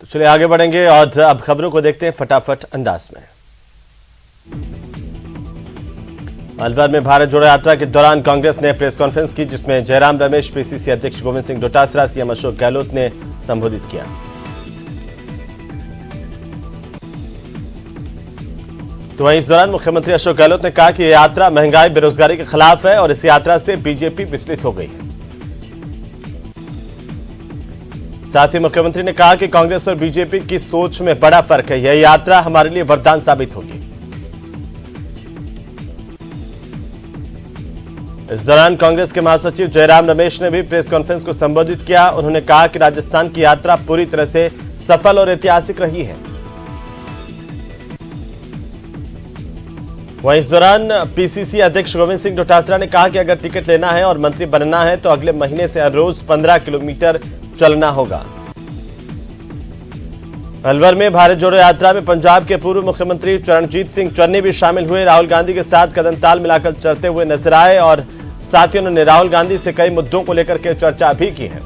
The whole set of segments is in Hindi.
तो चलिए आगे बढ़ेंगे और अब खबरों को देखते हैं फटाफट अंदाज में। अलवर में भारत जोड़ो यात्रा के दौरान कांग्रेस ने प्रेस कॉन्फ्रेंस की, जिसमें जयराम रमेश, पीसीसी अध्यक्ष गोविंद सिंह डोटासरा, सीएम अशोक गहलोत ने संबोधित किया। तो वहीं इस दौरान मुख्यमंत्री अशोक गहलोत ने कहा कि यह यात्रा महंगाई, बेरोजगारी के खिलाफ है और इस यात्रा से बीजेपी विचलित हो गई है। साथ ही मुख्यमंत्री ने कहा कि कांग्रेस और बीजेपी की सोच में बड़ा फर्क है। यह यात्रा हमारे लिए वरदान साबित होगी। इस दौरान कांग्रेस के महासचिव जयराम रमेश ने भी प्रेस कॉन्फ्रेंस को संबोधित किया। उन्होंने कहा कि राजस्थान की यात्रा पूरी तरह से सफल और ऐतिहासिक रही है। वहीं इस दौरान पीसीसी अध्यक्ष गोविंद सिंह डोटासरा ने कहा कि अगर टिकट लेना है और मंत्री बनना है तो अगले महीने से हर रोज 15 किलोमीटर चलना होगा। अलवर में भारत जोड़ो यात्रा में पंजाब के पूर्व मुख्यमंत्री चरणजीत सिंह चन्नी भी शामिल हुए। राहुल गांधी के साथ कदम ताल मिलाकर चलते हुए नजर आए और साथ ही उन्होंने राहुल गांधी से कई मुद्दों को लेकर के चर्चा भी की है।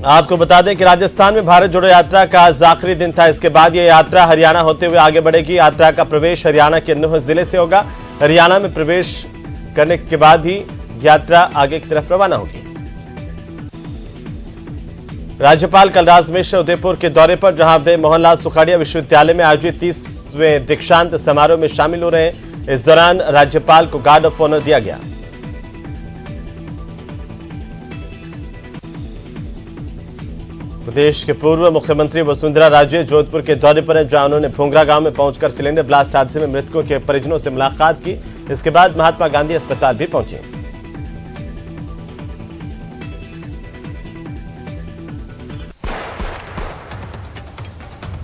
आपको बता दें कि राजस्थान में भारत जोड़ो यात्रा का आज आखिरी दिन था। इसके बाद यह यात्रा हरियाणा होते हुए आगे बढ़ेगी। यात्रा का प्रवेश हरियाणा के नूह जिले से होगा। हरियाणा में प्रवेश करने के बाद ही यात्रा आगे की तरफ रवाना होगी। राज्यपाल कलराज मिश्र उदयपुर के दौरे पर, जहां वे मोहनलाल सुखाड़िया विश्वविद्यालय में आयोजित 30वें दीक्षांत समारोह में शामिल हो रहे हैं। इस दौरान राज्यपाल को गार्ड ऑफ ऑनर दिया गया। प्रदेश के पूर्व मुख्यमंत्री वसुंधरा राजे जोधपुर के दौरे पर हैं, जहां उन्होंने भोंगरा गांव में पहुंचकर सिलेंडर ब्लास्ट हादसे में मृतकों के परिजनों से मुलाकात की। इसके बाद महात्मा गांधी अस्पताल भी पहुंचे।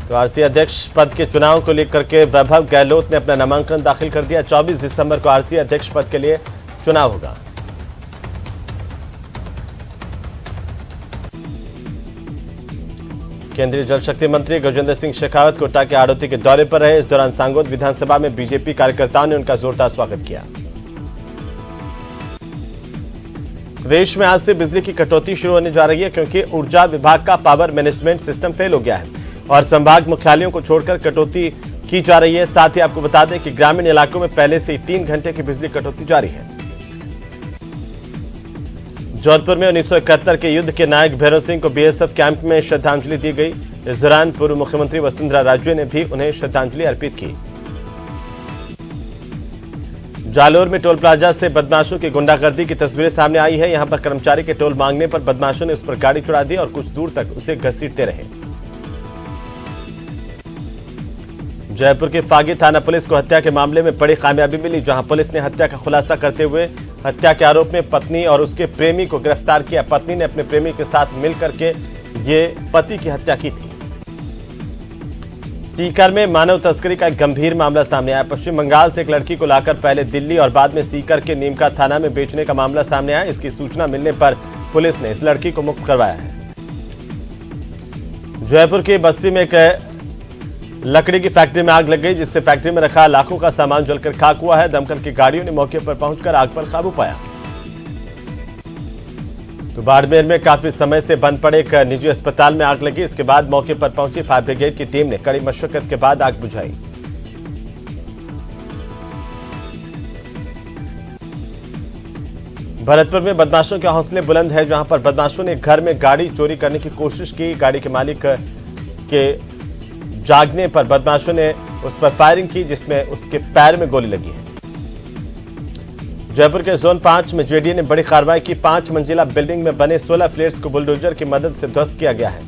तो आरसीए अध्यक्ष पद के चुनाव को लेकर के वैभव गहलोत ने अपना नामांकन दाखिल कर दिया। 24 दिसंबर को आरसीए अध्यक्ष पद के लिए चुनाव होगा। केंद्रीय जल शक्ति मंत्री गजेंद्र सिंह शेखावत कोटा के आड़ोती के दौरे पर रहे। इस दौरान सांगोद विधानसभा में बीजेपी कार्यकर्ताओं ने उनका जोरदार स्वागत किया। प्रदेश में आज से बिजली की कटौती शुरू होने जा रही है, क्योंकि ऊर्जा विभाग का पावर मैनेजमेंट सिस्टम फेल हो गया है और संभाग मुख्यालयों को छोड़कर कटौती की जा रही है। साथ ही आपको बता दें कि ग्रामीण इलाकों में पहले से ही 3 घंटे की बिजली कटौती जारी है। जोधपुर में 1971 के युद्ध के नायक भैरव सिंह को बीएसएफ कैंप में श्रद्धांजलि दी गई। इस दौरान पूर्व मुख्यमंत्री वसुंधरा राजे ने भी उन्हें श्रद्धांजलि अर्पित की। जालोर में टोल प्लाजा से बदमाशों की गुंडागर्दी की तस्वीरें सामने आई है। यहां पर कर्मचारी के टोल मांगने पर बदमाशों ने उस पर गाड़ी चढ़ा दी और कुछ दूर तक उसे घसीटते रहे। जयपुर के फागी थाना पुलिस को हत्या के मामले में बड़ी कामयाबी मिली, जहां पुलिस ने हत्या का खुलासा करते हुए हत्या के आरोप में पत्नी और उसके प्रेमी को गिरफ्तार किया। पत्नी ने अपने प्रेमी के साथ मिलकर के ये पति की हत्या की थी। सीकर में मानव तस्करी का एक गंभीर मामला सामने आया। पश्चिम बंगाल से एक लड़की को लाकर पहले दिल्ली और बाद में सीकर के नीमका थाना में बेचने का मामला सामने आया। इसकी सूचना मिलने पर पुलिस ने इस लड़की को मुक्त करवाया है। जयपुर की बस्ती में एक लकड़ी की फैक्ट्री में आग लग गई, जिससे फैक्ट्री में रखा लाखों का सामान जलकर खाक हुआ है। दमकल की गाड़ियों ने मौके पर पहुंचकर आग पर काबू पाया। तो बाड़मेर में काफी समय से बंद पड़े एक निजी अस्पताल में आग लगी। इसके बाद मौके पर पहुंची फायर ब्रिगेड की टीम ने कड़ी मशक्कत के बाद आग बुझाई। भरतपुर में बदमाशों के हौसले बुलंद है, जहां पर बदमाशों ने घर में गाड़ी चोरी करने की कोशिश की। गाड़ी के मालिक के जागने पर बदमाशों ने उस पर फायरिंग की, जिसमें उसके पैर में गोली लगी है। जयपुर के जोन 5 में जेडीए ने बड़ी कार्रवाई की। 5 मंजिला बिल्डिंग में बने 16 फ्लैट्स को बुलडोजर की मदद से ध्वस्त किया गया है।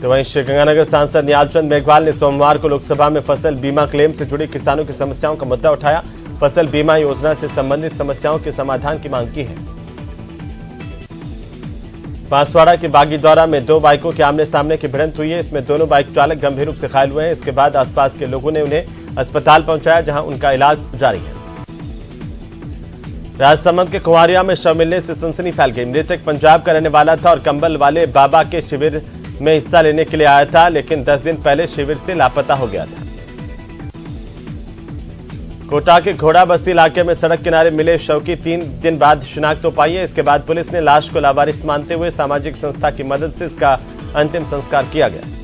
तो वहीं श्रीगंगानगर सांसद निहालचंद मेघवाल ने सोमवार को लोकसभा में फसल बीमा क्लेम से जुड़ी किसानों की समस्याओं का मुद्दा उठाया। फसल बीमा योजना से संबंधित समस्याओं के समाधान की मांग की है। बांसवाड़ा के बागीदौरा में 2 बाइकों के आमने सामने की भिड़ंत हुई है। इसमें दोनों बाइक चालक गंभीर रूप से घायल हुए हैं। इसके बाद आसपास के लोगों ने उन्हें अस्पताल पहुंचाया, जहां उनका इलाज जारी है। राजसमंद के कुंवारिया में शव मिलने से सनसनी फैल गई। मृतक पंजाब का रहने वाला था और कंबल वाले बाबा के शिविर में हिस्सा लेने के लिए आया था, लेकिन 10 दिन पहले शिविर से लापता हो गया था। कोटा के घोड़ा बस्ती इलाके में सड़क किनारे मिले शव की 3 दिन बाद शिनाख्त हो पाई है। इसके बाद पुलिस ने लाश को लावारिस मानते हुए सामाजिक संस्था की मदद से इसका अंतिम संस्कार किया गया।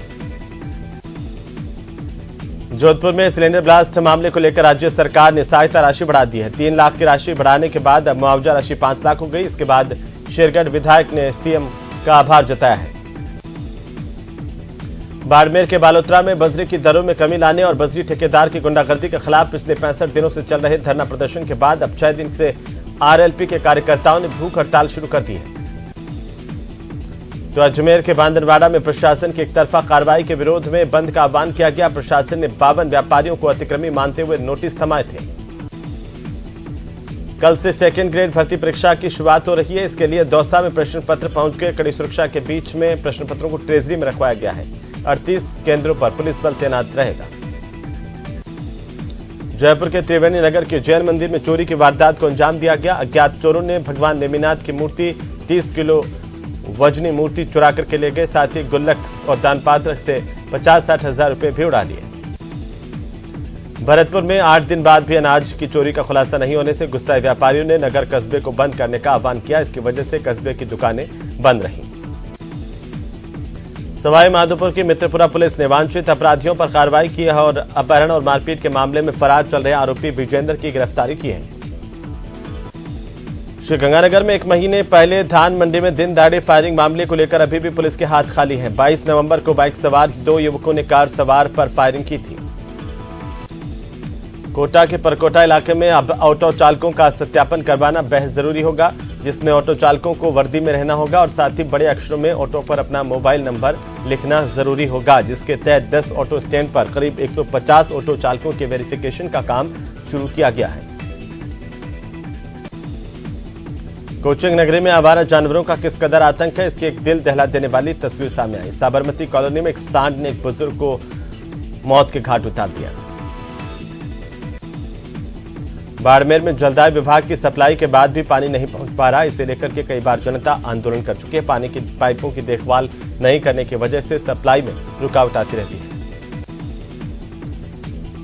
जोधपुर में सिलेंडर ब्लास्ट मामले को लेकर राज्य सरकार ने सहायता राशि बढ़ा दी है। 3 लाख की राशि बढ़ाने के बाद अब मुआवजा राशि 5 लाख हो गई। इसके बाद शेरगढ़ विधायक ने सीएम का आभार जताया है। बाड़मेर के बालोतरा में बजरी की दरों में कमी लाने और बजरी ठेकेदार की गुंडागर्दी के खिलाफ पिछले 65 दिनों से चल रहे धरना प्रदर्शन के बाद अब 6 दिन से आरएलपी के कार्यकर्ताओं ने भूख हड़ताल शुरू कर दी है। तो अजमेर के बांदरवाड़ा में प्रशासन की एकतरफा कार्रवाई के विरोध में बंद का आह्वान किया गया। प्रशासन ने 52 व्यापारियों को अतिक्रमी मानते हुए नोटिस थमाए थे। कल से सेकेंड ग्रेड भर्ती परीक्षा की शुरुआत हो रही है। इसके लिए दौसा में प्रश्न पत्र पहुंच गए। कड़ी सुरक्षा के बीच में प्रश्न पत्रों को ट्रेजरी में रखवाया गया है। 38 केंद्रों पर पुलिस बल तैनात रहेगा। जयपुर के त्रिवेणी नगर के जैन मंदिर में चोरी की वारदात को अंजाम दिया गया। अज्ञात चोरों ने भगवान नेमिनाथ की मूर्ति 30 किलो वजनी मूर्ति चुरा करके ले गए। साथ ही गुल्लक और दानपात्र से 50-60 हजार रुपए भी उड़ा लिए। भरतपुर में 8 दिन बाद भी अनाज की चोरी का खुलासा नहीं होने से गुस्साए व्यापारियों ने नगर कस्बे को बंद करने का आह्वान किया। इसकी वजह से कस्बे की दुकानें बंद रहीं। सवाई माधोपुर की मित्रपुरा पुलिस ने वांछित अपराधियों पर कार्रवाई की है और अपहरण और मारपीट के मामले में फरार चल रहे आरोपी विजेंद्र की गिरफ्तारी की है। श्रीगंगानगर में 1 महीने पहले धान मंडी में दिन दहाड़े फायरिंग मामले को लेकर अभी भी पुलिस के हाथ खाली हैं। 22 नवंबर को बाइक सवार 2 युवकों ने कार सवार पर फायरिंग की थी। कोटा के परकोटा इलाके में अब ऑटो चालकों का सत्यापन करवाना बेहद जरूरी होगा, जिसमें ऑटो चालकों को वर्दी में रहना होगा और साथ ही बड़े अक्षरों में ऑटो पर अपना मोबाइल नंबर लिखना जरूरी होगा, जिसके तहत 10 ऑटो स्टैंड पर करीब 150 ऑटो चालकों के वेरिफिकेशन का काम शुरू किया गया है। कोचिंग नगरी में आवारा जानवरों का किस कदर आतंक है, इसकी एक दिल दहला देने वाली तस्वीर सामने आई। साबरमती कॉलोनी में एक सांड ने एक बुजुर्ग को मौत के घाट उतार दिया। बाड़मेर में जलदाय विभाग की सप्लाई के बाद भी पानी नहीं पहुंच पा रहा। इसे लेकर के कई बार जनता आंदोलन कर चुकी है। पानी की पाइपों की देखभाल नहीं करने की वजह से सप्लाई में रुकावट आती रहती है।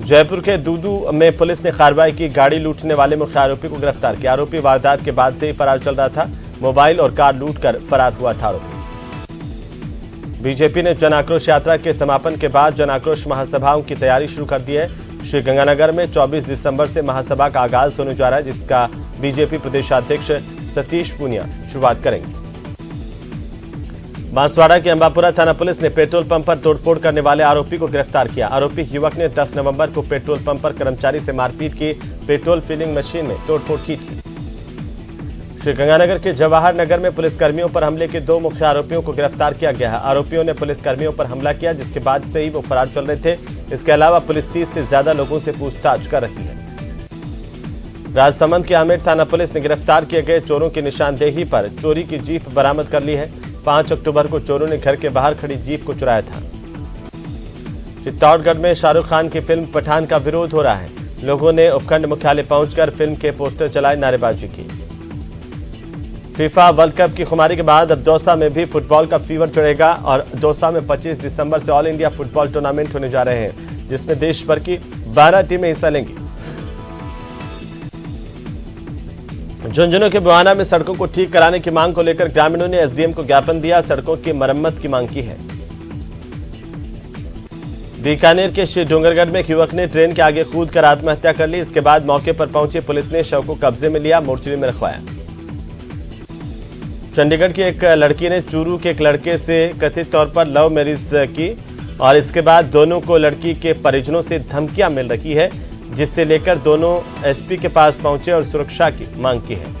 जयपुर के दूदू में पुलिस ने कार्रवाई की। गाड़ी लूटने वाले मुख्य आरोपी को गिरफ्तार किया। आरोपी वारदात के बाद से ही फरार चल रहा था। मोबाइल और कार लूटकर फरार हुआ था आरोपी। बीजेपी ने जन आक्रोश यात्रा के समापन के बाद जन आक्रोश महासभाओं की तैयारी शुरू कर दी है। श्रीगंगानगर में 24 दिसंबर से महासभा का आगाज होने जा रहा है, जिसका बीजेपी प्रदेशाध्यक्ष सतीश पूनिया शुरुआत करेंगे। बांसवाड़ा की अंबापुरा थाना पुलिस ने पेट्रोल पंप पर तोड़फोड़ करने वाले आरोपी को गिरफ्तार किया। आरोपी युवक ने 10 नवंबर को पेट्रोल पंप पर कर्मचारी से मारपीट की, पेट्रोल फिलिंग मशीन में तोड़फोड़ की थी। श्रीगंगानगर के जवाहर नगर में पुलिसकर्मियों पर हमले के 2 मुख्य आरोपियों को गिरफ्तार किया गया है। आरोपियों ने पुलिसकर्मियों पर हमला किया, जिसके बाद से ही वो फरार चल रहे थे। इसके अलावा पुलिस 30 से ज्यादा लोगों से पूछताछ कर रही है। राजसमंद की आमेर थाना पुलिस ने गिरफ्तार किए गए चोरों की निशानदेही पर चोरी की जीप बरामद कर ली है। 5 अक्टूबर को चोरों ने घर के बाहर खड़ी जीप को चुराया था। चित्तौड़गढ़ में शाहरुख खान की फिल्म पठान का विरोध हो रहा है। लोगों ने उपखंड मुख्यालय पहुंचकर फिल्म के पोस्टर जलाए, नारेबाजी की। फीफा वर्ल्ड कप की खुमारी के बाद अब दौसा में भी फुटबॉल का फीवर चढ़ेगा और दौसा में 25 दिसंबर से ऑल इंडिया फुटबॉल टूर्नामेंट होने जा रहे हैं, जिसमें देश भर की 12 टीमें हिस्सा लेंगी। झुंझुनू के बुआना में सड़कों को ठीक कराने की मांग को लेकर ग्रामीणों ने एसडीएम को ज्ञापन दिया। सड़कों की मरम्मत की मांग की है। बीकानेर के श्री डोंगरगढ़ में एक युवक ने ट्रेन के आगे कूद कर आत्महत्या कर ली। इसके बाद मौके पर पहुंची पुलिस ने शव को कब्जे में लिया, मोर्चरी में रखवाया। चंडीगढ़ की एक लड़की ने चूरू के एक लड़के से कथित तौर पर लव मैरिज की और इसके बाद दोनों को लड़की के परिजनों से धमकियां मिल रही है, जिससे लेकर दोनों एसपी के पास पहुंचे और सुरक्षा की मांग की है।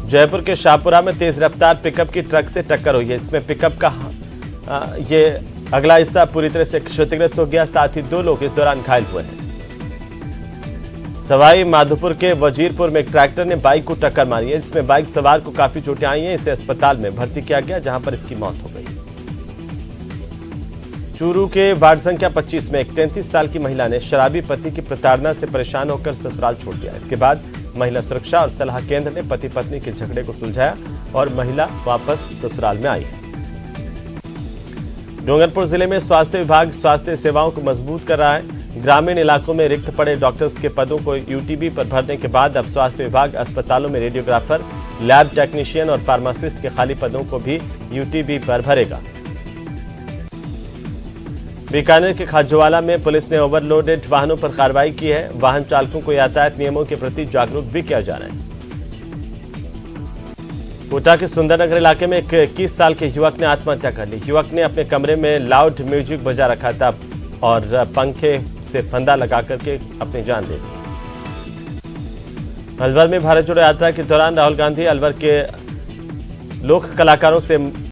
जयपुर के शाहपुरा में तेज रफ्तार पिकअप की ट्रक से टक्कर हुई है। इसमें पिकअप का ये अगला हिस्सा पूरी तरह से क्षतिग्रस्त हो गया, साथ ही 2 लोग इस दौरान घायल हुए हैं। सवाई माधोपुर के वजीरपुर में एक ट्रैक्टर ने बाइक को टक्कर मारी है। इसमें बाइक सवार को काफी चोटें आई हैं। इसे अस्पताल में भर्ती किया गया, जहां पर इसकी मौत हो गई। चूरू के वार्ड संख्या 25 में एक 33 साल की महिला ने शराबी पति की प्रताड़ना से परेशान होकर ससुराल छोड़ दिया। इसके बाद महिला सुरक्षा और सलाह केंद्र ने पति पत्नी के झगड़े को सुलझाया और महिला वापस ससुराल में आई है। डूंगरपुर जिले में स्वास्थ्य विभाग स्वास्थ्य सेवाओं को मजबूत कर रहा है। ग्रामीण इलाकों में रिक्त पड़े डॉक्टर्स के पदों को यूटीबी पर भरने के बाद अब स्वास्थ्य विभाग अस्पतालों में रेडियोग्राफर, लैब टेक्नीशियन और फार्मासिस्ट के खाली पदों को भी यूटीबी पर भरेगा। बीकानेर के खाजूवाला में पुलिस ने ओवरलोडेड वाहनों पर कार्रवाई की है। वाहन चालकों को यातायात नियमों के प्रति जागरूक भी किया जा रहा है। कोटा के सुंदरनगर इलाके में एक 21 साल के युवक ने आत्महत्या कर ली। युवक ने अपने कमरे में लाउड म्यूजिक बजा रखा था और पंखे से फंदा लगा करके अपनी जान दे दी। अलवर में भारत जोड़ो यात्रा के दौरान राहुल गांधी अलवर के लोक कलाकारों से